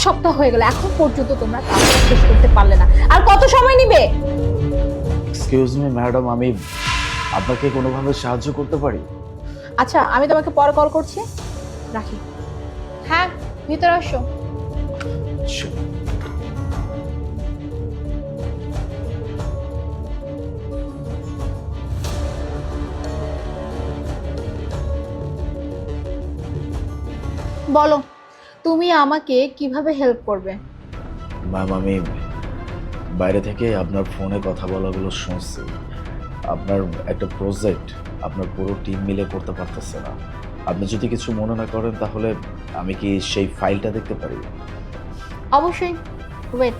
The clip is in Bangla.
সপ্তাহ হয়ে গেল, এখন পর্যন্ত তোমরা কাজটা শেষ করতে পারলে না। আর কত সময় নিবে? এক্সকিউজ মি ম্যাডাম, আমি আপনাকে কোনোভাবে সাহায্য করতে পারি? আচ্ছা, আমি তোমাকে পরে কল করছি, রাখি। হ্যাঁ, ভিতরে আসো। Sure. বলো, তুমি আমাকে কিভাবে হেল্প করবে? ম্যাম, আমি বাইরে থেকে আপনার ফোনে কথা বলাগুলো শুনছি। আপনার একটা প্রজেক্ট আপনার পুরো টিম মিলে করতে পারতেছে না। আপনি যদি কিছু মনে না করেন তাহলে আমি কি সেই ফাইলটা দেখতে পারি? অবশ্যই, ওয়েট।